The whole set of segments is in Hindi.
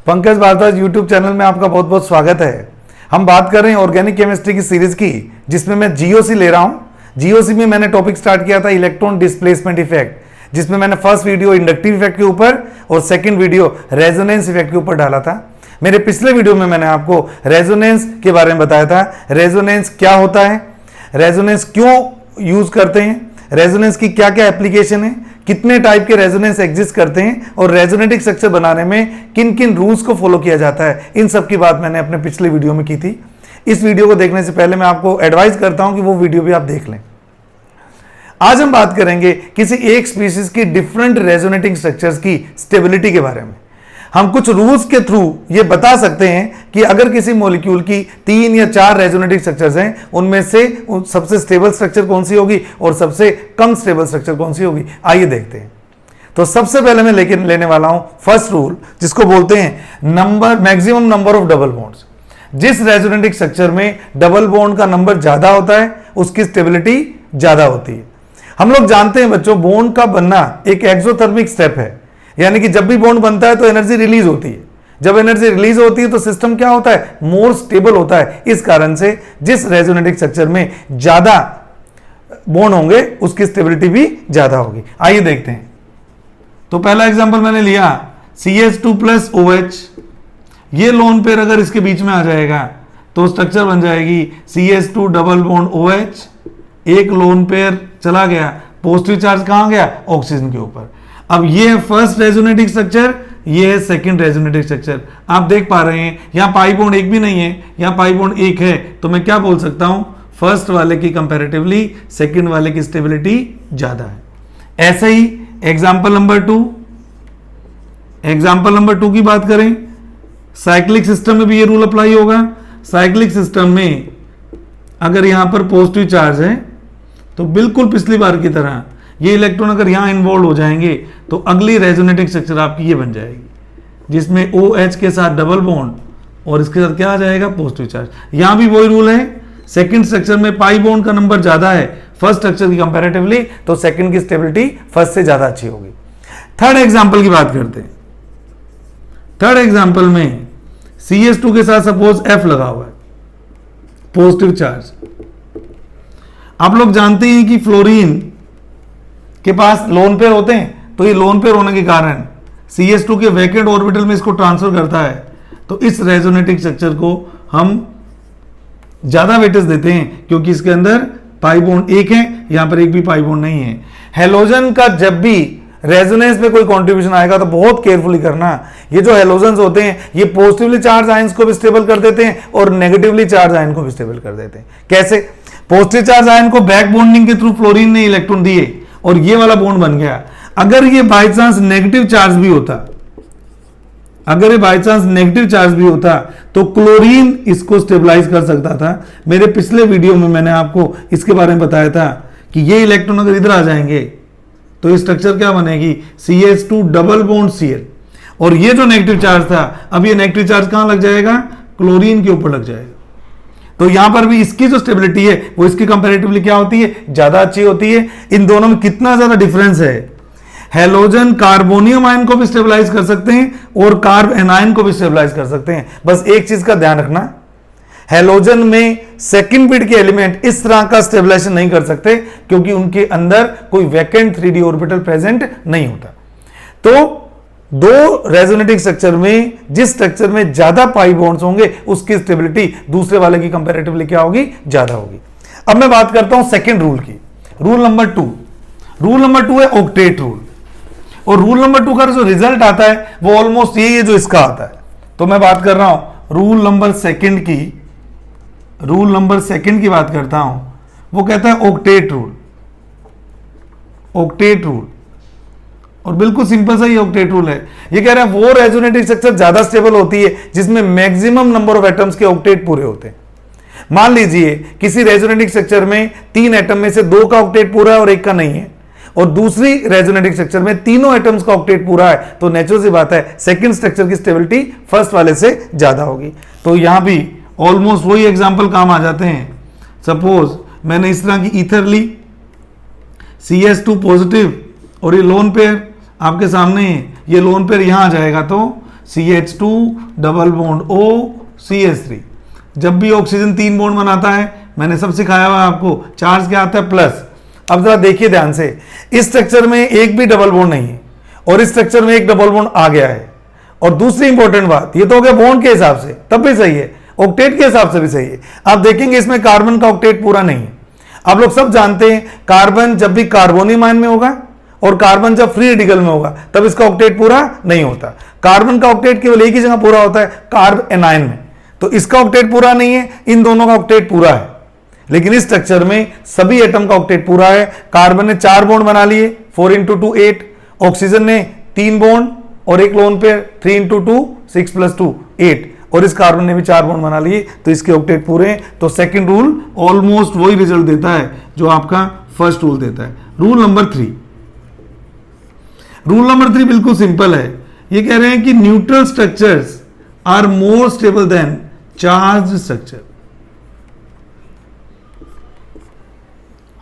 पंकज भारद्वाज यूट्यूब चैनल में आपका बहुत बहुत स्वागत है। हम बात कर रहे हैं ऑर्गेनिक केमिस्ट्री की सीरीज की, जिसमें मैं जीओसी ले रहा हूं। जीओसी में मैंने टॉपिक स्टार्ट किया था इलेक्ट्रॉन डिस्प्लेसमेंट इफेक्ट, जिसमें मैंने फर्स्ट वीडियो इंडक्टिव इफेक्ट के ऊपर और सेकंड वीडियो रेजोनेंस इफेक्ट के ऊपर डाला था। मेरे पिछले वीडियो में मैंने आपको रेजोनेंस के बारे में बताया था। रेजोनेंस क्या होता है, रेजोनेंस क्यों यूज करते हैं, रेजोनेंस की क्या क्या एप्लीकेशन है, कितने टाइप के रेजोनेंस एग्जिस्ट करते हैं और रेजोनेटिक स्ट्रक्चर बनाने में किन किन रूल्स को फॉलो किया जाता है, इन सब की बात मैंने अपने पिछले वीडियो में की थी। इस वीडियो को देखने से पहले मैं आपको एडवाइस करता हूं कि वो वीडियो भी आप देख लें। आज हम बात करेंगे किसी एक स्पीशीज की डिफरेंट रेजोनेटिंग स्ट्रक्चर्स की स्टेबिलिटी के बारे में। हम कुछ रूल्स के थ्रू ये बता सकते हैं कि अगर किसी मॉलिक्यूल की 3 या 4 रेजोनेटिक स्ट्रक्चर्स हैं, उनमें से सबसे स्टेबल स्ट्रक्चर कौन सी होगी और सबसे कम स्टेबल स्ट्रक्चर कौन सी होगी। आइए देखते हैं। तो सबसे पहले मैं लेने वाला हूं फर्स्ट रूल, जिसको बोलते हैं maximum number of double bonds. जिस रेजोनेटिक स्ट्रक्चर में डबल बॉन्ड का नंबर ज्यादा होता है, उसकी स्टेबिलिटी ज्यादा होती है। हम लोग जानते हैं बच्चों, बॉन्ड का बनना एक एक्सोथर्मिक स्टेप है, यानी कि जब भी बॉन्ड बनता है तो एनर्जी रिलीज होती है। जब एनर्जी रिलीज होती है तो सिस्टम क्या होता है, मोर स्टेबल होता है। इस कारण से जिस रेजोनेटिक स्ट्रक्चर में ज्यादा बॉन्ड होंगे, उसकी स्टेबिलिटी भी ज्यादा होगी। आइए देखते हैं। तो पहला एग्जांपल मैंने लिया CH2 + OH। ये लोन पेयर अगर इसके बीच में आ जाएगा तो स्ट्रक्चर बन जाएगी CH2 डबल बॉन्ड OH। एक लोन पेयर चला गया, पॉजिटिव चार्ज कहां गया, ऑक्सीजन के ऊपर। अब ये है फर्स्ट रेजोनेटिक स्ट्रक्चर, ये है सेकंड रेजोनेटिक स्ट्रक्चर। आप देख पा रहे हैं यहां पाई बॉन्ड एक भी नहीं है, यहां पाई बॉन्ड एक है। तो मैं क्या बोल सकता हूं, फर्स्ट वाले की कंपैरेटिवली सेकंड वाले की स्टेबिलिटी ज्यादा है। ऐसे ही एग्जांपल नंबर 2 की बात करें, साइक्लिक सिस्टम में भी ये रूल अप्लाई होगा। साइक्लिक सिस्टम में अगर यहां पर पॉजिटिव चार्ज है तो बिल्कुल पिछली बार की तरह ये इलेक्ट्रॉन अगर यहां इन्वॉल्व हो जाएंगे तो अगली रेजोनेटिक स्ट्रक्चर आपकी ये बन जाएगी, जिसमें OH के साथ डबल बॉन्ड और इसके साथ क्या आ जाएगा, पॉजिटिव चार्ज। यहां भी वही रूल है, सेकंड स्ट्रक्चर में पाई बॉन्ड का नंबर ज्यादा है फर्स्ट स्ट्रक्चर की कंपैरेटिवली, तो सेकंड की स्टेबिलिटी फर्स्ट से ज्यादा अच्छी होगी। थर्ड एग्जांपल की बात करते हैं। थर्ड एग्जांपल में CH2 के साथ सपोज F लगा हुआ है, पॉजिटिव चार्ज। आप लोग जानते हैं कि फ्लोरीन के पास लोन पेयर होते हैं, तो ये लोन पेयर होने के कारण CH2 के वैकेंट ऑर्बिटल में इसको ट्रांसफर करता है। तो इस रेजोनेटिक स्ट्रक्चर को हम ज्यादा वेटेज देते हैं, क्योंकि इसके अंदर पाई बॉन्ड एक है, यहां पर एक भी पाई बॉन्ड नहीं है। हेलोजन का जब भी रेजोनेंस में कोई कंट्रीब्यूशन आएगा तो बहुत केयरफुली करना। ये जो हेलोजन्स होते हैं, ये पॉजिटिवली चार्ज आयंस को भी स्टेबल कर देते हैं और नेगेटिवली चार्ज आयन को भी स्टेबल कर देते हैं। कैसे? पॉजिटिव चार्ज आयन को बैक बॉन्डिंग के थ्रू फ्लोरीन ने इलेक्ट्रॉन दिए और ये वाला बॉन्ड बन गया। अगर ये बाय चांस नेगेटिव चार्ज भी होता, तो क्लोरीन इसको स्टेबलाइज कर सकता था। मेरे पिछले वीडियो में मैंने आपको इसके बारे में बताया था कि ये इलेक्ट्रॉन अगर इधर आ जाएंगे तो ये स्ट्रक्चर क्या बनेगी, CH2 डबल बॉन्ड Cl। और ये जो नेगेटिव चार्ज था, अब ये नेगेटिव चार्ज कहां लग जाएगा, क्लोरीन के ऊपर लग जाएगा। तो यहां पर भी इसकी जो स्टेबिलिटी है वो इसकी कंपैरेटिवली क्या होती है, ज्यादा अच्छी होती है। इन दोनों में कितना ज्यादा डिफरेंस है। हेलोजन कार्बोनियम आयन को भी स्टेबलाइज कर सकते हैं और कार्ब एनायन को भी स्टेबलाइज कर सकते हैं। बस एक चीज का ध्यान रखना, हेलोजन में सेकंड बिट के एलिमेंट इस तरह का स्टेबलाइजेशन नहीं कर सकते, क्योंकि उनके अंदर कोई वैकेंट 3D ऑर्बिटल प्रेजेंट नहीं होता। तो दो रेजोनेटिक स्ट्रक्चर में जिस स्ट्रक्चर में ज्यादा पाई बॉन्ड्स होंगे, उसकी स्टेबिलिटी दूसरे वाले की कंपैरेटिवली क्या होगी, ज्यादा होगी। अब मैं बात करता हूं सेकंड रूल की, रूल नंबर 2। रूल नंबर 2 है ऑक्टेट रूल। और रूल नंबर 2 का जो रिजल्ट आता है वो ऑलमोस्ट यही है जो इसका आता है। तो मैं बात कर रहा हूं रूल नंबर सेकंड की बात करता हूं। वो कहता है ऑक्टेट रूल। और बिल्कुल सिंपल सा ही ऑक्टेट रूल है। ये कह रहा है वो रेजोनेटिक स्ट्रक्चर ज्यादा स्टेबल होती है जिसमें मैक्सिमम नंबर ऑफ एटम्स के ऑक्टेट पूरे होते हैं। मान लीजिए किसी रेजोनेटिक स्ट्रक्चर में 3 एटम में से 2 का ऑक्टेट पूरा है और 1 का नहीं है, और दूसरी रेजोनेटिक स्ट्रक्चर में तीनों एटम्स का ऑक्टेट पूरा है, तो नेचुरल सी बात है सेकंड स्ट्रक्चर की स्टेबिलिटी फर्स्ट वाले से ज्यादा होगी। तो यहां भी ऑलमोस्ट वही एग्जांपल काम आ जाते हैं। सपोज मैंने इस तरह की ईथर ली, CH2 पॉजिटिव और ये लोन पेयर आपके सामने है, ये लोन पेयर यहां आ जाएगा तो CH2 double bond O CH3। जब भी ऑक्सीजन 3 बॉन्ड बनाता है, मैंने सब सिखाया हुआ आपको, चार्ज क्या आता है प्लस। अब जरा देखिए ध्यान से, इस स्ट्रक्चर में एक भी डबल बॉन्ड नहीं है और इस स्ट्रक्चर में एक डबल बॉन्ड आ गया है। और दूसरी इंपॉर्टेंट बात, ये तो हो गया बॉन्ड के हिसाब से, तब भी सही है, ऑक्टेट के हिसाब से भी सही है। आप देखेंगे इसमें कार्बन का ऑक्टेट पूरा नहीं है। आप लोग सब जानते हैं कार्बन जब भी कार्बोनियम आयन में होगा और कार्बन जब फ्री रेडिकल में होगा तब इसका ऑक्टेट पूरा नहीं होता। कार्बन का ऑक्टेट केवल एक ही जगह पूरा होता है, कार्ब एनायन में। तो इसका ऑक्टेट पूरा नहीं है, इन दोनों का ऑक्टेट पूरा है। लेकिन इस स्ट्रक्चर में सभी एटम का ऑक्टेट पूरा है। कार्बन ने 4 बॉन्ड बना लिए, 4 × 2 8। ऑक्सीजन ने 3 बॉन्ड और एक लोन पेयर, 3 × 2 6 + 2 8। और इस कार्बन ने भी 4 बॉन्ड बना लिए, तो इसके ऑक्टेट पूरे हैं। तो सेकंड रूल ऑलमोस्ट वही रिजल्ट देता है जो आपका फर्स्ट रूल देता है। रूल नंबर 3, रूल नंबर 3 बिल्कुल सिंपल है। ये कह रहे हैं कि neutral structures are more stable than charge structure.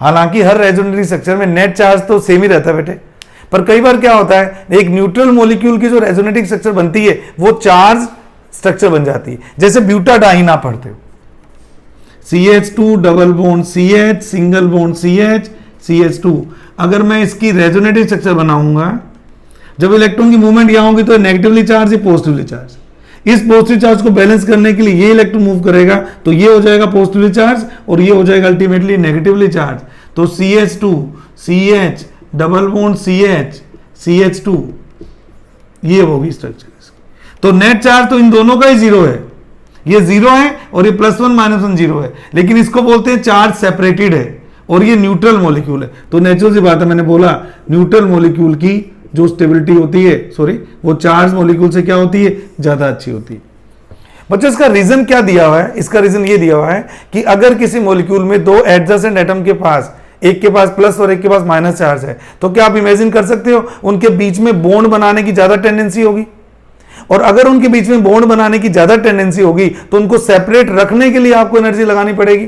हालांकि हर रेजोनेटिंग स्ट्रक्चर में नेट चार्ज तो सेम ही रहता है बेटे, पर कई बार क्या होता है, एक न्यूट्रल मॉलिक्यूल की जो रेजोनेटिंग स्ट्रक्चर बनती है वो चार्ज स्ट्रक्चर बन जाती है। जैसे ब्यूटाडाइन आप पढ़ते हो, CH2 double bond CH, single bond CH, CH2। अगर मैं इसकी रेजोनेटिंग स्ट्रक्चर बनाऊंगा, जब इलेक्ट्रॉन की मूवमेंट यहां होगी तो नेगेटिवली चार्ज या पॉजिटिवली चार्ज। इस पॉजिटिव चार्ज को बैलेंस करने के लिए ये इलेक्ट्रॉन मूव करेगा, तो ये हो जाएगा पॉजिटिवली चार्ज और ये हो जाएगा अल्टीमेटली नेगेटिवली चार्ज। तो CH2 CH double bond CH CH2, ये होगी स्ट्रक्चर। तो नेट चार्ज तो इन दोनों का ही 0 है, ये 0 है और ये +1 -1 0 है। लेकिन इसको बोलते हैं चार्ज सेपरेटेड है और ये न्यूट्रल मॉलिक्यूल है। तो नेचुरल सी बात है, मैंने बोला न्यूट्रल मॉलिक्यूल की जो स्टेबिलिटी होती है, वो चार्ज मॉलिक्यूल से क्या होती है, ज्यादा अच्छी होती है। बच्चों इसका रीजन क्या दिया हुआ है? इसका रीजन ये दिया हुआ है कि अगर किसी मॉलिक्यूल में 2 एडजेसेंट एटम के पास, एक के पास प्लस और एक के पास माइनस चार्ज है, तो क्या आप इमेजिन कर सकते हो उनके बीच में बॉन्ड बनाने की ज्यादा टेंडेंसी होगी। और अगर उनके बीच में बॉन्ड बनाने की ज्यादा टेंडेंसी होगी तो उनको सेपरेट रखने के लिए आपको एनर्जी लगानी पड़ेगी।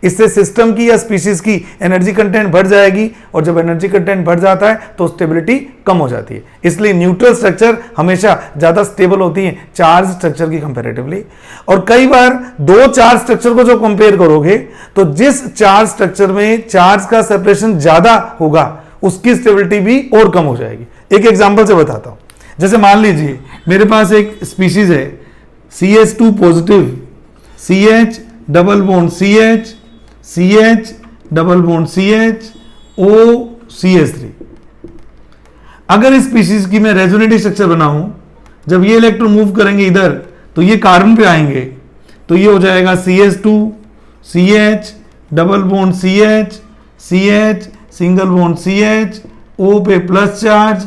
इससे सिस्टम की या स्पीशीज की एनर्जी कंटेंट बढ़ जाएगी और जब एनर्जी कंटेंट बढ़ जाता है तो स्टेबिलिटी कम हो जाती है। इसलिए न्यूट्रल स्ट्रक्चर हमेशा ज्यादा स्टेबल होती है चार्ज स्ट्रक्चर की कंपैरेटिवली। और कई बार 2 चार्ज स्ट्रक्चर को जो कंपेयर करोगे तो जिस चार्ज स्ट्रक्चर में चार्ज का सेपरेशन ज्यादा होगा उसकी स्टेबिलिटी भी और कम हो जाएगी। एक एग्जांपल से बताता हूं। जैसे मान लीजिए मेरे पास एक स्पीशीज है CH2 positive, CH double bond CH, CH double bond CH, O CH3। अगर इस स्पीशीज की मैं रेजोनेटिव स्ट्रक्चर बनाऊं, जब ये इलेक्ट्रॉन मूव करेंगे इधर तो ये कार्बन पे आएंगे, तो ये हो जाएगा CH2 CH double bond CH, CH single bond CH, O पे प्लस चार्ज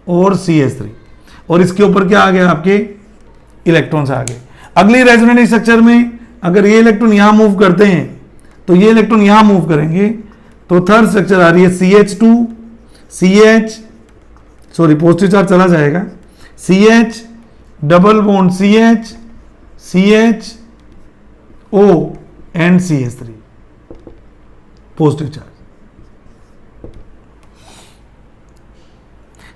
और CH3। और इसके ऊपर क्या आ गया, आपके इलेक्ट्रॉन्स आ गए। अगली रेजोनेटिव स्ट्रक्चर में अगर ये इलेक्ट्रॉन यहां मूव करते हैं तो ये इलेक्ट्रॉन यहां मूव करेंगे, तो थर्ड स्ट्रक्चर आ रही है CH2 CH, पॉजिटिव चार्ज चला जाएगा, CH double bond CH, CH O and CH3 positive charge.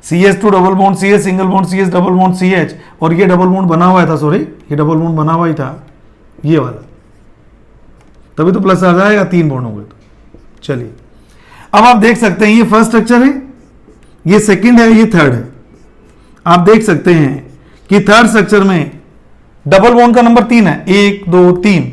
CH2 double bond CH, single bond CH double bond CH, और ये डबल बॉन्ड बना हुआ था, ये डबल बॉन्ड बना हुआ ही था, ये वाला, तभी तो प्लस आ जाएगा, 3 बॉन्ड हो गए तो। चलिए अब आप देख सकते हैं ये फर्स्ट स्ट्रक्चर है, ये सेकंड है, ये थर्ड है। आप देख सकते हैं कि थर्ड स्ट्रक्चर में डबल बॉन्ड का नंबर 3 है, 1 2 3,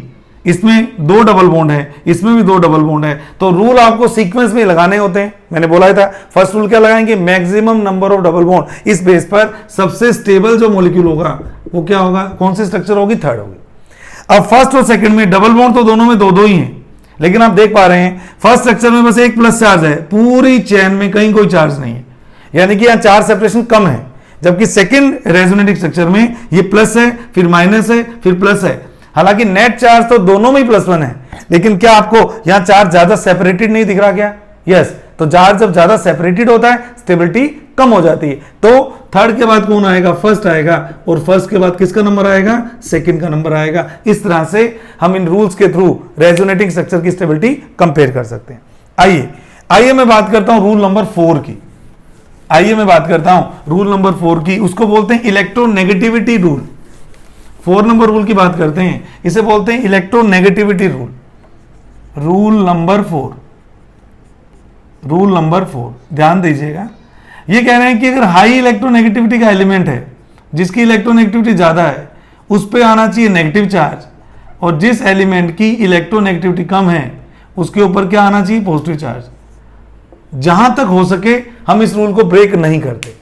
इसमें 2 डबल बॉन्ड है, इसमें भी 2 डबल बॉन्ड है। तो रूल आपको सीक्वेंस में लगाने होते हैं। मैंने बोला था फर्स्ट रूल क्या लगाएंगे, maximum number of double bond. इस बेस पर सबसे स्टेबल जो मॉलिक्यूल होगा वो क्या होगा, कौन सी स्ट्रक्चर होगी, थर्ड होगी। अब फर्स्ट और सेकंड में डबल बॉन्ड तो दोनों में 2 ही हैं, लेकिन आप देख पा रहे हैं फर्स्ट स्ट्रक्चर में बस एक प्लस चार्ज है, पूरी चेन में कहीं कोई चार्ज नहीं है, यानी कि यहां चार्ज सेपरेशन कम है। जबकि सेकंड रेजोनेटिव स्ट्रक्चर में ये प्लस है, फिर माइनस है, फिर प्लस है। हालांकि नेट चार्ज तो दोनों में ही +1 है, लेकिन क्या आपको यहां चार्ज ज्यादा सेपरेटेड नहीं दिख रहा क्या? यस, तो चार्ज जब ज्यादा सेपरेटेड होता है स्टेबिलिटी कम हो जाती है। तो थर्ड के बाद कौन आएगा, फर्स्ट आएगा, और फर्स्ट के बाद किसका नंबर आएगा, सेकंड का नंबर आएगा। इस तरह से हम इन रूल्स के थ्रू रेजोनेटिंग स्ट्रक्चर की स्टेबिलिटी कंपेयर कर सकते हैं। आइए मैं बात करता हूं रूल नंबर 4 की। आइए मैं बात करता हूं रूल नंबर 4 की, उसको बोलते हैं इलेक्ट्रोनेगेटिविटी रूल। 4 नंबर रूल की बात करते हैं, इसे बोलते हैं electronegativity rule. Rule number 4, rule number 4 ध्यान दीजिएगा। ये कह रहे हैं कि अगर हाई इलेक्ट्रोनेगेटिविटी का एलिमेंट है, जिसकी इलेक्ट्रोनेगेटिविटी ज्यादा है, उस पे आना चाहिए नेगेटिव चार्ज, और जिस एलिमेंट की इलेक्ट्रोनेगेटिविटी कम है उसके ऊपर क्या आना चाहिए, पॉजिटिव चार्ज। जहां तक हो सके हम इस रूल को ब्रेक नहीं करते,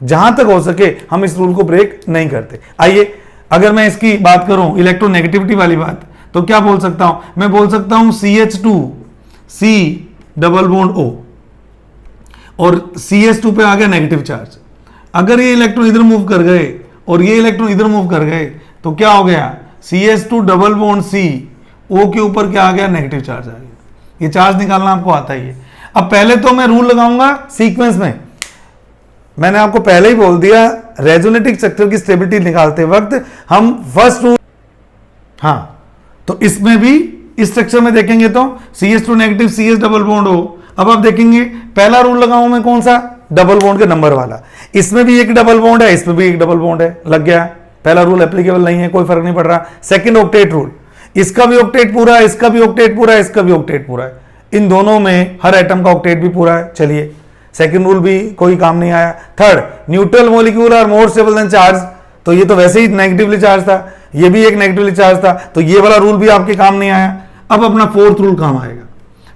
जहां तक हो सके हम इस रूल को ब्रेक नहीं करते। आइए अगर मैं इसकी बात करूं इलेक्ट्रोनेगेटिविटी वाली बात, तो क्या बोल सकता हूं, मैं बोल सकता हूं CH2 C double bond O, और CH2 पे आ गया नेगेटिव चार्ज। अगर ये इलेक्ट्रॉन इधर मूव कर गए और ये इलेक्ट्रॉन इधर मूव कर गए तो क्या हो गया, CH2 double bond C O के ऊपर क्या आ गया, नेगेटिव चार्ज आ गया। ये चार्ज निकालना आपको आता ही है। अब पहले तो मैं रूल लगाऊंगा सीक्वेंस में। मैंने आपको पहले ही बोल दिया, रेजोनेटिक स्ट्रक्चर की स्टेबिलिटी निकालते वक्त हम फर्स्ट रूल, हाँ, तो इसमें भी इस स्ट्रक्चर में देखेंगे तो CH2 negative CH double bond हो। अब आप देखेंगे पहला रूल लगाऊं मैं कौन सा, डबल बॉन्ड के नंबर वाला। इसमें भी एक डबल बॉन्ड है, इसमें भी एक डबल बॉन्ड है, लग गया। पहला रूल एप्लीकेबल नहीं है, कोई फर्क नहीं पड़ रहा। सेकंड ऑक्टेट रूल, इसका भी ऑक्टेट पूरा है, इसका भी ऑक्टेट पूरा है, इसका भी ऑक्टेट पूरा है, इन दोनों में हर एटम का ऑक्टेट भी पूरा है। चलिए सेकंड रूल भी कोई काम नहीं आया। Third, neutral molecule are more stable than charge, तो ये तो वैसे ही नेगेटिवली चार्ज था, ये भी एक नेगेटिवली चार्ज था, तो ये वाला रूल भी आपके काम नहीं आया। अब अपना फोर्थ रूल काम आएगा।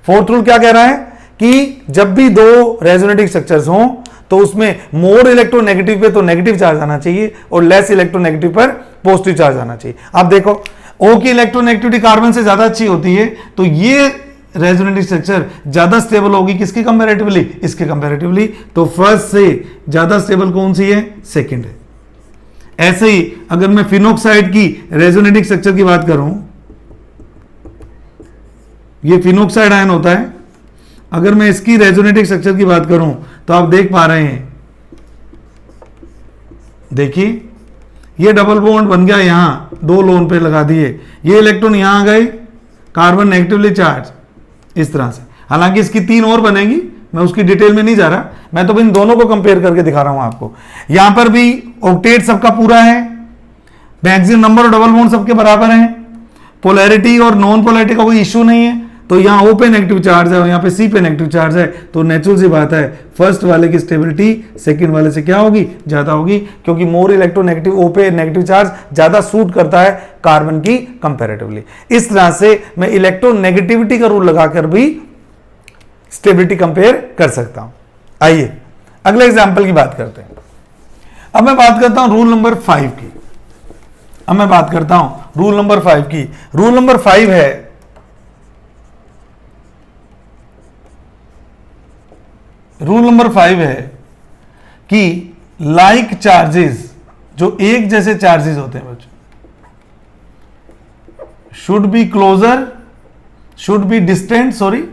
फोर्थ रूल क्या कह रहा है कि जब भी दो रेजोनेटिक स्ट्रक्चर्स हों तो उसमें मोर इलेक्ट्रोनेगेटिव पे तो नेगेटिव चार्ज आना चाहिए और लेस इलेक्ट्रोनेगेटिव पर पॉजिटिव चार्ज आना चाहिए। आप देखो O की इलेक्ट्रोनेगेटिविटी कार्बन से ज्यादा अच्छी होती है, तो ये रेजोनेटिक स्ट्रक्चर ज्यादा स्टेबल होगी किसके कंपैरेटिवली, इसके कंपैरेटिवली। तो फर्स्ट से ज्यादा स्टेबल कौन सी है, सेकंड है। ऐसे ही अगर मैं फिनोक्साइड की रेजोनेटिक स्ट्रक्चर की बात करूं, ये फिनोक्साइड आयन होता है, अगर मैं इसकी रेजोनेटिक स्ट्रक्चर की बात करूं तो आप देख पा रहे हैं, देखिए ये डबल बॉन्ड बन गया, यहां दो लोन पे लगा दिए, ये इलेक्ट्रॉन यहां आ गए, कार्बन नेगेटिवली चार्ज, इस तरह से। हालांकि इसकी 3 और बनेगी, मैं उसकी डिटेल में नहीं जा रहा, मैं तो इन दोनों को कंपेयर करके दिखा रहा हूं आपको। यहां पर भी ऑक्टेट सबका पूरा है, मैक्सिमम नंबर और डबल बॉन्ड सबके बराबर हैं, पोलैरिटी और नॉन पोलैरिटी का कोई इश्यू नहीं है। तो यहां O पे नेगेटिव चार्ज है और यहां पे C पे नेगेटिव चार्ज है, तो नेचुरल सी बात है फर्स्ट वाले की स्टेबिलिटी सेकंड वाले से क्या होगी, ज्यादा होगी, क्योंकि मोर इलेक्ट्रोनेगेटिव O पे नेगेटिव चार्ज ज्यादा सूट करता है कार्बन की कंपैरेटिवली। इस तरह से मैं इलेक्ट्रोनेगेटिविटी का रूल लगाकर भी स्टेबिलिटी कंपेयर कर सकता हूं। आइए अगले एग्जाम्पल की बात करते हैं। अब मैं बात करता हूं रूल नंबर 5 की। अब मैं बात करता हूं रूल नंबर 5 की। रूल नंबर 5 है, रूल नंबर 5 है कि लाइक चार्जेस, जो एक जैसे चार्जेस होते हैं बच्चों, should be closure, should be distant, sorry,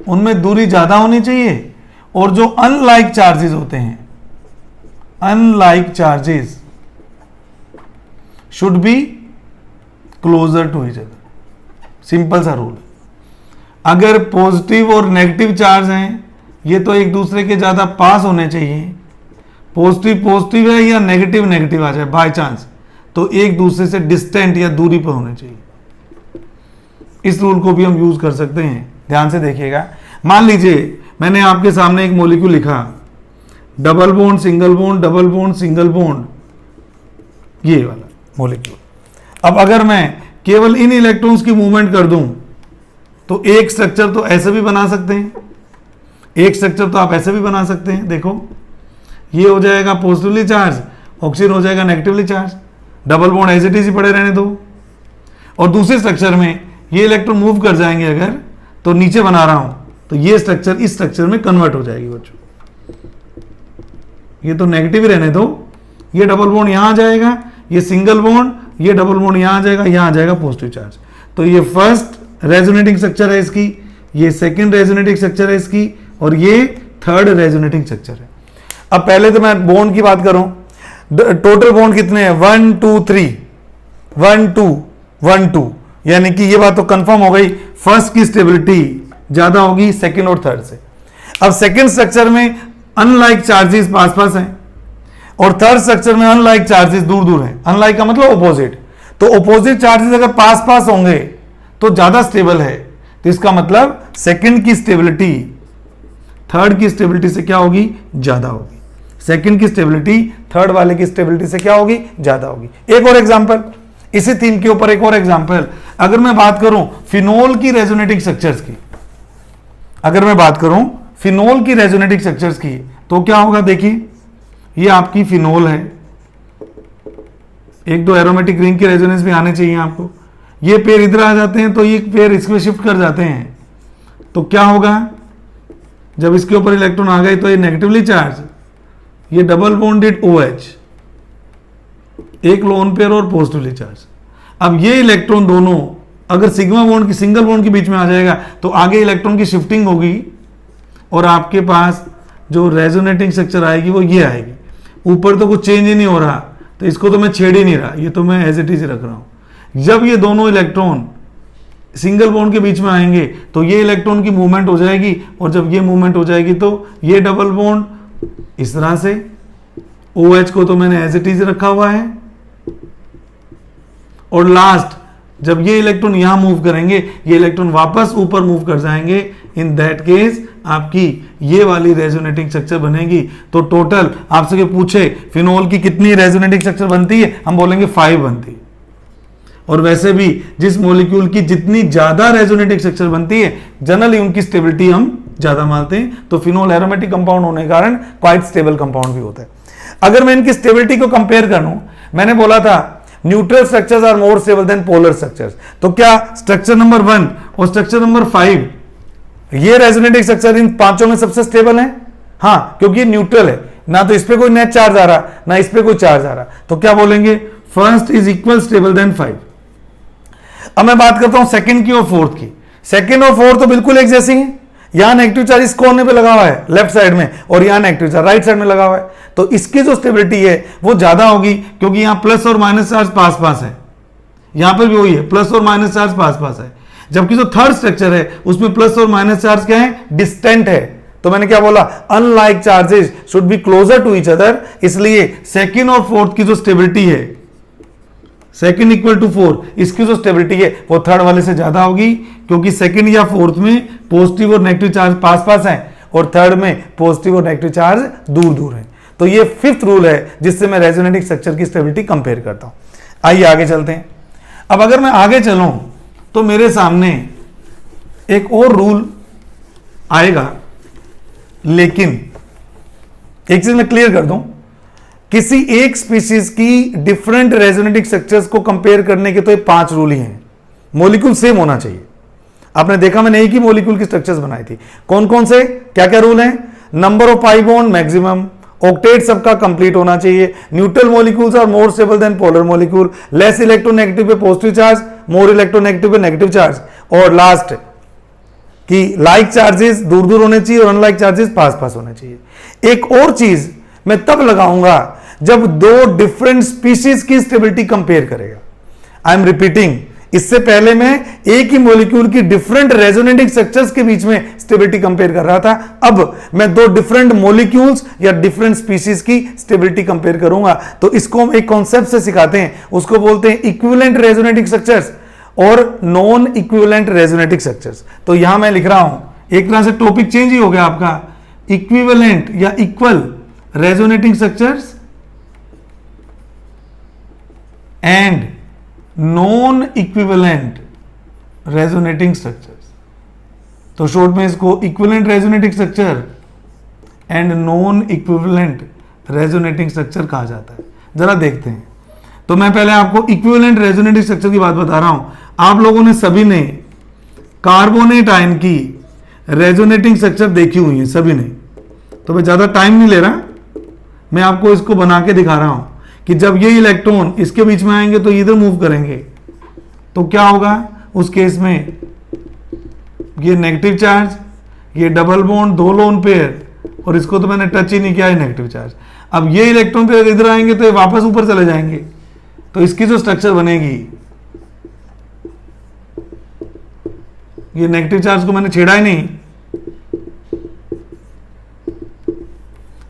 उनमें दूरी ज्यादा होनी चाहिए, और जो अनलाइक चार्जेस होते हैं, unlike charges should be closer to each other. Simple सा रूल है। अगर पॉजिटिव और नेगेटिव चार्ज हैं, ये तो एक दूसरे के ज्यादा पास होने चाहिए। पॉजिटिव पॉजिटिव है या नेगेटिव नेगेटिव आ जाए बाय चांस, तो एक दूसरे से डिस्टेंट या दूरी पर होने चाहिए। इस रूल को भी हम यूज कर सकते हैं, ध्यान से देखिएगा। मान लीजिए मैंने आपके सामने एक मॉलिक्यूल लिखा, double bond single bond, double bond single bond, ये वाला मॉलिक्यूल। अब अगर मैं केवल इन इलेक्ट्रॉन्स की मूवमेंट कर दूं तो एक स्ट्रक्चर तो ऐसे भी बना सकते हैं, एक स्ट्रक्चर तो आप ऐसे भी बना सकते हैं। देखो ये हो जाएगा पॉजिटिवली चार्ज, ऑक्सीजन हो जाएगा negatively charge, double bond as it is ही पड़े रहने दो। और दूसरे स्ट्रक्चर में ये इलेक्ट्रॉन मूव कर जाएंगे अगर, तो नीचे बना रहा हूं तो ये स्ट्रक्चर इस स्ट्रक्चर में कन्वर्ट हो जाएगी बच्चों। ये तो नेगेटिव ही रहने दो, ये डबल बॉन्ड यहां आ जाएगा, ये सिंगल बॉन्ड, ये डबल बॉन्ड यहां आ जाएगा, यहां आ जाएगा पॉजिटिव चार्ज। तो ये फर्स्ट रेजोनेटिंग स्ट्रक्चर है इसकी, ये सेकंड रेजोनेटिंग स्ट्रक्चर है इसकी, और ये थर्ड रेजोनेटिंग स्ट्रक्चर है। अब पहले तो मैं बॉन्ड की बात करूं, टोटल बॉन्ड कितने हैं, 1 2 3, 1 2 1 2, यानी कि ये बात तो कंफर्म हो गई, फर्स्ट की स्टेबिलिटी ज्यादा होगी सेकंड और थर्ड से। अब सेकंड स्ट्रक्चर में अनलाइक चार्जेस पास पास हैं, और थर्ड स्ट्रक्चर में अनलाइक चार्जेस दूर दूर हैं। अनलाइक का मतलब ऑपोजिट। तो ऑपोजिट चार्जेस अगर पास पास होंगे तो ज्यादा स्टेबल है, तो इसका मतलब सेकंड की स्टेबिलिटी थर्ड की स्टेबिलिटी से क्या होगी, ज्यादा होगी। सेकंड की स्टेबिलिटी थर्ड वाले की स्टेबिलिटी से क्या होगी, ज्यादा होगी। एक और एग्जांपल, इसी थीम के ऊपर एक और एग्जांपल, अगर मैं बात करूं फिनोल की रेजोनेटिंग स्ट्रक्चर्स की, अगर मैं बात करूं फिनोल की रेजोनेटिंग स्ट्रक्चर्स की, तो क्या होगा, देखिए ये आपकी फिनोल है, एक दो एरोमेटिक रिंग के रेजोनेंस भी आने चाहिए आपको। ये पेयर इधर आ जाते हैं तो ये पेयर इसमें शिफ्ट कर जाते हैं, तो क्या होगा, जब इसके ऊपर इलेक्ट्रॉन आ गए तो ये नेगेटिवली चार्ज, ये डबल बॉन्डेड OH, एक लोन पेयर और पॉजिटिवली चार्ज। अब ये इलेक्ट्रॉन दोनों अगर सिग्मा बॉन्ड की सिंगल बॉन्ड के बीच में आ जाएगा तो आगे इलेक्ट्रॉन की शिफ्टिंग होगी और आपके पास जो रेजोनेटिंग स्ट्रक्चर आएगी वो ये आएगी। ऊपर तो कुछ चेंज ही नहीं हो रहा, तो इसको तो मैं छेड़ ही नहीं रहा, ये तो मैं एज इट इज रख रहा हूं। जब ये दोनों इलेक्ट्रॉन सिंगल बॉन्ड के बीच में आएंगे तो ये इलेक्ट्रॉन की मूवमेंट हो जाएगी, और जब ये मूवमेंट हो जाएगी तो ये डबल बॉन्ड इस तरह से, OH को तो मैंने एज इट इज रखा हुआ है, और लास्ट जब ये इलेक्ट्रॉन यहां मूव करेंगे ये इलेक्ट्रॉन वापस ऊपर मूव कर जाएंगे, इन दैट केस आपकी ये वाली रेजोनेटिंग स्ट्रक्चर बनेगी। तो टोटल आपसे पूछे फिनोल की कितनी रेजोनेटिंग स्ट्रक्चर बनती है, हम बोलेंगे 5 बनती है। और वैसे भी जिस मॉलिक्यूल की जितनी ज्यादा रेजोनेटिंग स्ट्रक्चर बनती है जनरली उनकी स्टेबिलिटी हम ज्यादा मानते हैं। तो फिनोल एरोमेटिक कंपाउंड होने के कारण क्वाइट स्टेबल कंपाउंड भी होता है। अगर मैं इनकी स्टेबिलिटी को कंपेयर करूं, मैंने बोला था neutral structures are more stable than polar structures, तो क्या स्ट्रक्चर नंबर 1 और स्ट्रक्चर नंबर 5 ये रेजोनेटिंग स्ट्रक्चर इन पांचों में सबसे स्टेबल है? हाँ, क्योंकि ये न्यूट्रल है, ना तो इस पे कोई नेट चार्ज आ रहा ना इस पे कोई चार्ज आ रहा, तो क्या बोलेंगे, first is equal stable then 5। अब मैं बात करता हूं सेकंड की और फोर्थ की। सेकंड और फोर्थ तो बिल्कुल एक जैसी है, यहां नेगेटिव चार्ज इस कोने पे लगा हुआ है लेफ्ट साइड में, और यहां नेगेटिव चार्ज राइट साइड में लगा हुआ है, तो इसकी जो स्टेबिलिटी है वो ज्यादा होगी, क्योंकि यहां प्लस और माइनस चार्ज पास पास है, यहां पर भी वही है, प्लस और माइनस चार्ज पास पास है। जबकि जो थर्ड स्ट्रक्चर है उसमें प्लस और माइनस चार्ज क्या है, डिस्टेंट है। तो मैंने क्या बोला, unlike charges should be closer to each other, इसलिए सेकंड और फोर्थ की जो स्टेबिलिटी है, सेकंड इक्वल टू 4, इसकी जो स्टेबिलिटी है वो थर्ड वाले से ज्यादा होगी, क्योंकि सेकंड या फोर्थ में पॉजिटिव और नेगेटिव चार्ज पास पास हैं और थर्ड में पॉजिटिव और नेगेटिव चार्ज दूर दूर हैं। तो ये फिफ्थ रूल है जिससे मैं रेजोनेटिंग स्ट्रक्चर की स्टेबिलिटी कंपेयर करता हूं। आइए आगे चलते हैं। अब अगर मैं आगे चलूं तो मेरे सामने एक और रूल आएगा, लेकिन एक चीज मैं क्लियर कर दूं, किसी एक स्पीशीज की डिफरेंट रेजोनेटिंग स्ट्रक्चर्स को कंपेयर करने के तो ये 5 रूल ही हैं। मॉलिक्यूल सेम होना चाहिए। आपने देखा मैंने एक ही मॉलिक्यूल की स्ट्रक्चर्स बनाई थी। कौन कौन से, क्या क्या रूल हैं, number of pi bond maximum, octet सबका कंप्लीट होना चाहिए, neutral molecules are more stable than polar molecule, less electronegative पे पॉजिटिव चार्ज, मोर इलेक्ट्रोनेगेटिव पे नेगेटिव चार्ज, और लास्ट कि लाइक चार्जेस दूर दूर होने चाहिए और अनलाइक चार्जेस पास पास होने चाहिए। एक और चीज मैं तब लगाऊंगा जब दो डिफरेंट स्पीशीज की स्टेबिलिटी कंपेयर करेगा। आई एम रिपीटिंग, इससे पहले मैं एक ही मॉलिक्यूल की डिफरेंट रेजोनेटिंग स्ट्रक्चर्स के बीच में स्टेबिलिटी कंपेयर कर रहा था, अब मैं दो डिफरेंट मॉलिक्यूल्स या डिफरेंट स्पीशीज की स्टेबिलिटी कंपेयर करूंगा। तो इसको हम एक कॉन्सेप्ट से सिखाते हैं, उसको बोलते हैं इक्विवेलेंट रेजोनेटिंग स्ट्रक्चर्स और नॉन इक्विवेलेंट रेजोनेटिंग स्ट्रक्चर्स। तो यहां मैं लिख रहा हूं, एक तरह से टॉपिक चेंज ही हो गया आपका, इक्विवेलेंट या equal resonating structures and non equivalent resonating structures. तो शॉर्ट में इसको equivalent resonating structure and non equivalent resonating structure कहा जाता है। जरा देखते हैं। तो मैं पहले आपको इक्विवेलेंट रेजोनेटिंग स्ट्रक्चर की बात बता रहा हूं। आप लोगों ने सभी ने कार्बोनेट आयन की रेजोनेटिंग स्ट्रक्चर देखी हुई है सभी ने, तो मैं ज्यादा टाइम नहीं ले रहा, मैं आपको इसको बना के दिखा रहा हूं कि जब ये इलेक्ट्रॉन इसके बीच में आएंगे तो इधर मूव करेंगे, तो क्या होगा उस केस में, ये नेगेटिव चार्ज, ये डबल बॉन्ड, दो लोन पेयर, और इसको तो मैंने टच ही नहीं किया है नेगेटिव चार्ज। अब ये इलेक्ट्रॉन पेयर इधर आएंगे तो ये वापस ऊपर चले जाएंगे, तो इसकी जो स्ट्रक्चर बनेगी, ये नेगेटिव चार्ज को मैंने छेड़ा ही नहीं,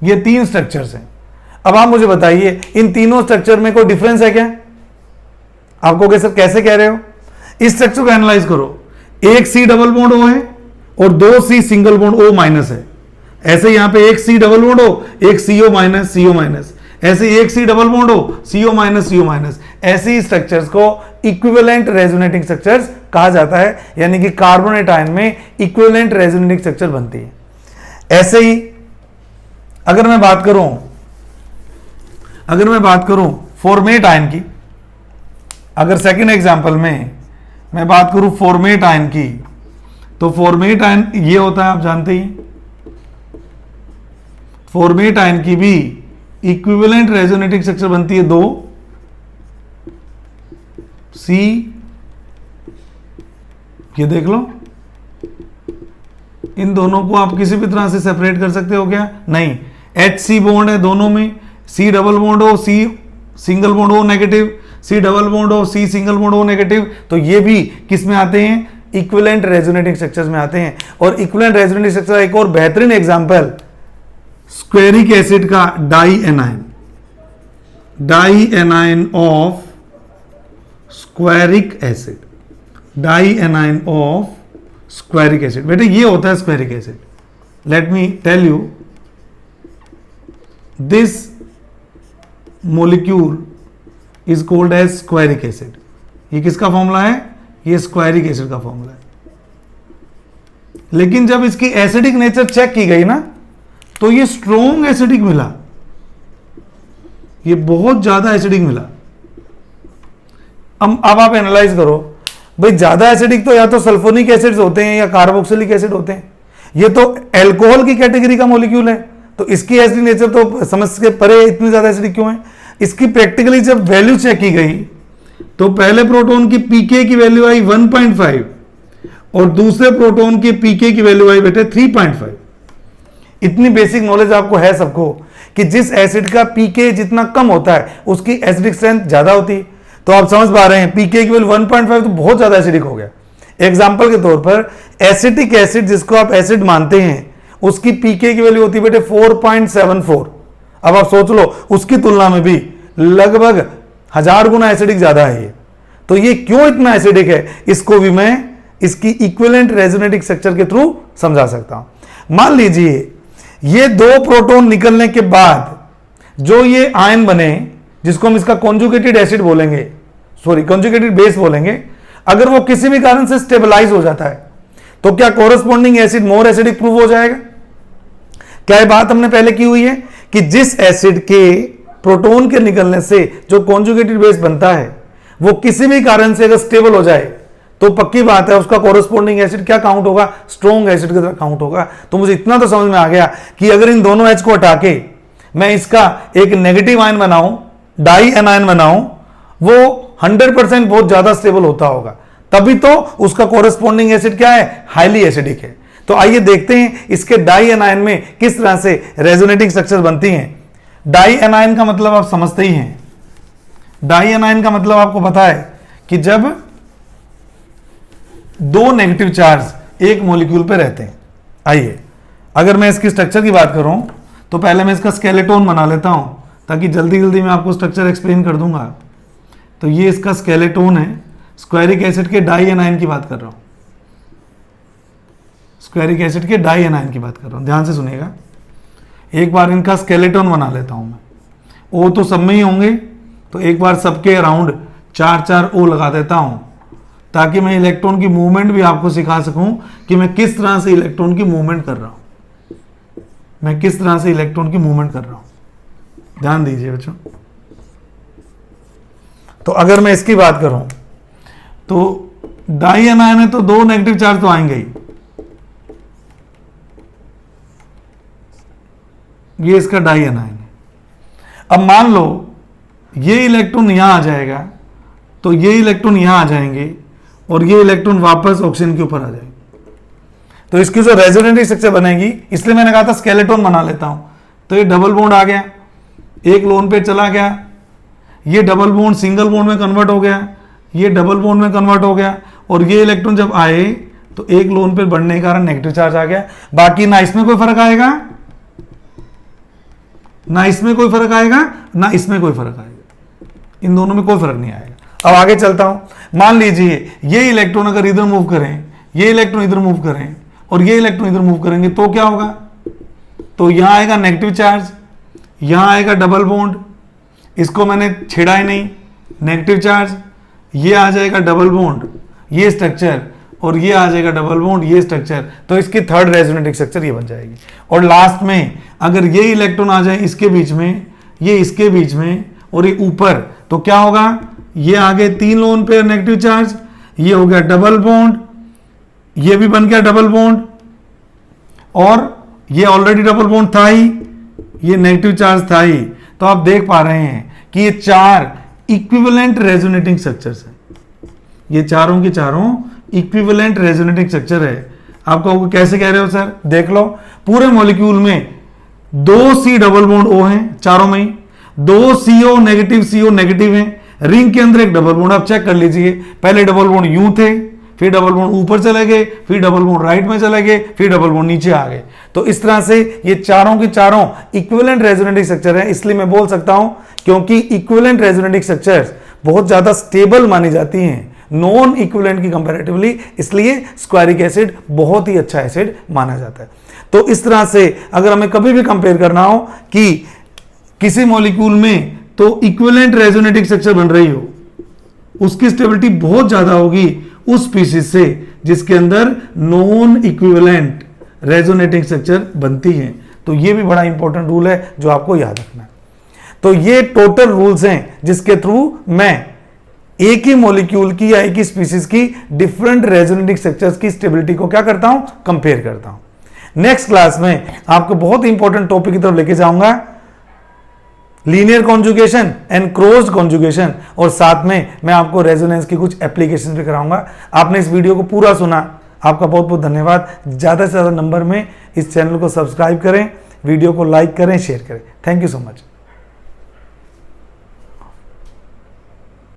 ये 3 स्ट्रक्चर्स हैं। अब आप मुझे बताइए इन तीनों स्ट्रक्चर में कोई डिफरेंस है क्या? आपको कैसे कैसे कह रहे हो? इस स्ट्रक्चर को एनालाइज करो, एक C डबल बॉन्ड O है और 2 C single bond O minus है। ऐसे यहां पे एक C डबल बॉन्ड हो, एक CO माइनस CO माइनस, ऐसे एक C डबल बॉन्ड हो, CO माइनस CO माइनस। ऐसी स्ट्रक्चर्स को इक्विवेलेंट रेजोनेटिंग स्ट्रक्चर्स कहा जाता है, यानी कि कार्बोनेट आयन में इक्विवेलेंट रेजोनेटिंग स्ट्रक्चर बनती है। ऐसे ही अगर मैं बात करूं फॉर्मेट आयन की, अगर सेकंड एग्जांपल में मैं बात करूं फॉर्मेट आयन की, तो फॉर्मेट आयन ये होता है, आप जानते ही, फॉर्मेट आयन की भी इक्विवेलेंट रेजोनेटिंग स्ट्रक्चर बनती है 2 C, ये देख लो, इन दोनों को आप किसी भी तरह से सेपरेट कर सकते हो क्या? नहीं, HC बॉन्ड है दोनों में, C डबल बॉन्ड हो, C सिंगल बॉन्ड हो नेगेटिव, C डबल बॉन्ड हो, C सिंगल बॉन्ड हो नेगेटिव, तो ये भी किस में आते हैं? इक्विवेलेंट रेजोनेटिंग स्ट्रक्चर्स में आते हैं। और इक्विवेलेंट रेजोनेटिंग स्ट्रक्चर एक और बेहतरीन एग्जांपल स्क्वेरिक एसिड का dianion of squaric acid, dianion of squaric acid. बेटे ये होता है squaric acid. Let me tell you, this molecule is called as squaric acid. ये किसका फॉर्मूला है? ये स्क्वेरिक एसिड का फॉर्मूला है। लेकिन जब इसकी एसिडिक नेचर चेक की गई ना, तो ये स्ट्रोंग एसिडिक मिला, ये बहुत ज्यादा एसिडिक मिला। अब आप एनालाइज करो भाई, ज्यादा एसिडिक तो या तो सल्फोनिक एसिड्स होते हैं या कार्बोक्सिलिक एसिड होते हैं। ये तो अल्कोहल की कैटेगरी का मॉलिक्यूल है, तो इसकी एसिडिक नेचर तो समझ के परे, इतनी ज्यादा एसिडिक क्यों है? इसकी प्रैक्टिकली जब वैल्यू चेक की गई तो पहले प्रोटॉन की पीके की वैल्यू आई 1.5 और दूसरे प्रोटॉन के पीके की वैल्यू आई बेटे 3.5। इतनी बेसिक नॉलेज आपको है सबको कि जिस एसिड का पीके जितना कम होता है उसकी एसिडिक स्ट्रेंथ ज्यादा होती है। तो आप समझ पा रहे हैं पीके की वैल्यू 1.5 तो बहुत ज्यादा एसिडिक हो गया। एग्जाम्पल के तौर पर एसिटिक एसिड जिसको आप एसिड मानते हैं उसकी पीके की वैल्यू होती है बेटे 4.74। अब आप सोच लो उसकी तुलना में भी लगभग 1000 गुना एसिडिक ज्यादा है ये। तो ये क्यों इतना एसिडिक है, इसको भी मैं इसकी इक्विवेलेंट रेजोनेटिंग स्ट्रक्चर के थ्रू समझा सकता हूं। मान लीजिए ये 2 प्रोटॉन निकलने के बाद जो ये आयन बने, जिसको हम इसका कॉन्जुगेटेड एसिड बोलेंगे, सॉरी कॉन्जुगेटेड बेस बोलेंगे, अगर वो किसी भी कारण से स्टेबलाइज हो जाता है तो क्या corresponding acid more acidic prove हो जाएगा? क्या ये बात हमने पहले की हुई है कि जिस एसिड के प्रोटॉन के निकलने से जो कॉन्जुगेटेड बेस बनता है वो किसी भी कारण से अगर स्टेबल हो जाए तो पक्की बात है उसका कोरस्पॉन्डिंग एसिड क्या काउंट होगा? स्ट्रॉन्ग एसिड की तरह काउंट होगा। तो मुझे इतना तो समझ में आ गया कि अगर इन दोनों एच को हटा के मैं इसका एक नेगेटिव आयन बनाऊं, डाई एनायन बनाऊं, वो 100% बहुत ज्यादा स्टेबल होता होगा, तभी तो उसका कोरस्पॉन्डिंग एसिड क्या है? हाईली एसिडिक है। तो आइए देखते हैं इसके डाई एनायन में किस तरह से रेजोनेटिंग स्ट्रक्चर बनती हैं। डाई एनायन का मतलब आप समझते ही हैं। डाई एनायन का मतलब आपको पता है कि जब 2 नेगेटिव चार्ज एक मॉलिक्यूल पे रहते हैं। आइए अगर मैं इसकी स्ट्रक्चर की बात करूं तो पहले मैं इसका स्केलेटोन बना लेता हूं ताकि जल्दी जल्दी मैं आपको स्ट्रक्चर एक्सप्लेन कर दूंगा। तो ये इसका स्केलेटोन है, स्क्वेरिक एसिड के डाई एनायन की बात कर रहा हूं, स्क्वेरिक एसिड के डाई एनायन की बात कर रहा हूं, ध्यान से सुनिएगा। एक बार इनका स्केलेटोन बना लेता हूं मैं। ओ तो सब में ही होंगे, तो एक बार सबके अराउंड 4 ओ लगा देता हूं ताकि मैं इलेक्ट्रॉन की मूवमेंट भी आपको सिखा सकूं कि मैं किस तरह से इलेक्ट्रॉन की मूवमेंट कर रहा हूं, मैं किस तरह से इलेक्ट्रॉन की मूवमेंट कर रहा हूं। ध्यान दीजिए बच्चों। तो अगर मैं इसकी बात करूं तो डाई एनायन है तो 2 नेगेटिव चार्ज तो आएंगे ही। ये इसका डाई एनायन है। अब मान लो ये इलेक्ट्रॉन यहां आ जाएगा तो ये इलेक्ट्रॉन यहां आ जाएंगे और ये इलेक्ट्रॉन वापस ऑक्सीजन के ऊपर आ जाएंगे। तो इसकी जो रेजोनेटिंग स्ट्रक्चर बनेगी, इसलिए मैंने कहा था स्केलेटोन बना लेता हूं। तो ये डबल बॉन्ड आ गया, एक लोन पे चला गया, ये डबल बॉन्ड सिंगल बॉन्ड में कन्वर्ट हो गया, ये डबल बॉन्ड में कन्वर्ट हो गया, और ये इलेक्ट्रॉन जब आए तो एक लोन पे बढ़ने के कारण नेगेटिव चार्ज आ गया। बाकी ना इसमें कोई फर्क आएगा ना इसमें कोई फर्क आएगा ना इसमें कोई फर्क आएगा, इन दोनों में कोई फर्क नहीं आएगा। अब आगे चलता हूं। मान लीजिए ये इलेक्ट्रॉन अगर इधर मूव करें, ये इलेक्ट्रॉन इधर मूव करें और ये इलेक्ट्रॉन इधर मूव करेंगे तो क्या होगा? तो यहां आएगा नेगेटिव चार्ज, यहां आएगा डबल बॉन्ड, इसको मैंने छेड़ा ही नहीं, नेगेटिव चार्ज, ये आ जाएगा डबल बॉन्ड, ये स्ट्रक्चर, और ये आ जाएगा डबल बॉन्ड, ये स्ट्रक्चर। तो इसकी थर्ड रेजोनेटिंग स्ट्रक्चर ये बन जाएगी। और लास्ट में अगर ये इलेक्ट्रॉन आ जाए इसके बीच में, ये इसके बीच में और ये ऊपर, तो क्या होगा? ये आगे 3 लोन पेयर नेगेटिव चार्ज, ये हो गया डबल बॉन्ड, ये भी बन गया डबल बॉन्ड, और ये ऑलरेडी डबल बॉन्ड था ही, ये नेगेटिव चार्ज था ही। तो आप देख पा रहे हैं कि ये 4 इक्विवेलेंट रेजोनेटिंग स्ट्रक्चर्स हैं। ये चारों के चारों इक्विवेलेंट रेजोनेटिंग स्ट्रक्चर है। आप कहोगे कैसे कह रहे हो सर? देख लो, पूरे मॉलिक्यूल में 2 C डबल बॉन्ड O हैं, चारों में ही 2 CO नेगेटिव हैं, रिंग के अंदर एक डबल बॉन्ड। आप चेक कर लीजिए, पहले डबल बॉन्ड यूं थे, फिर डबल बॉन्ड ऊपर चले गए, फिर डबल बॉन्ड राइट में चले गए, फिर डबल बॉन्ड नीचे आ गए। तो इस तरह से ये चारों के चारों इक्विवेलेंट रेजोनेटिंग स्ट्रक्चर है। इसलिए मैं बोल सकता हूं, क्योंकि इक्विवेलेंट रेजोनेटिंग स्ट्रक्चर्स बहुत ज्यादा स्टेबल मानी जाती हैं नॉन इक्विवेलेंट की कंपैरेटिवली, इसलिए स्क्वायरिक एसिड बहुत ही अच्छा एसिड माना जाता है। तो इस तरह से अगर हमें कभी भी कंपेयर करना हो कि किसी मॉलिक्यूल में तो इक्विवेलेंट रेजोनेटिंग स्ट्रक्चर बन रही हो, उसकी स्टेबिलिटी बहुत ज्यादा होगी उस स्पीशीज से जिसके अंदर नॉन इक्विवेलेंट रेजोनेटिंग स्ट्रक्चर बनती है। तो ये भी बड़ा इंपॉर्टेंट रूल है जो आपको याद रखना है। तो ये टोटल रूल्स हैं जिसके थ्रू मैं एक ही मॉलिक्यूल की या एक ही स्पीशीज की डिफरेंट रेजोनेटिंग स्ट्रक्चर्स की स्टेबिलिटी को क्या करता हूं? कंपेयर करता हूं। नेक्स्ट क्लास में आपको बहुत इंपॉर्टेंट टॉपिक की तरफ लेके जाऊंगा, linear conjugation and crossed conjugation, और साथ में मैं आपको रेजोनेंस की कुछ एप्लीकेशन भी कराऊंगा। आपने इस वीडियो को पूरा सुना, आपका बहुत बहुत धन्यवाद। ज्यादा से ज्यादा नंबर में इस चैनल को सब्सक्राइब करें, वीडियो को लाइक करें, शेयर करें। Thank you so much.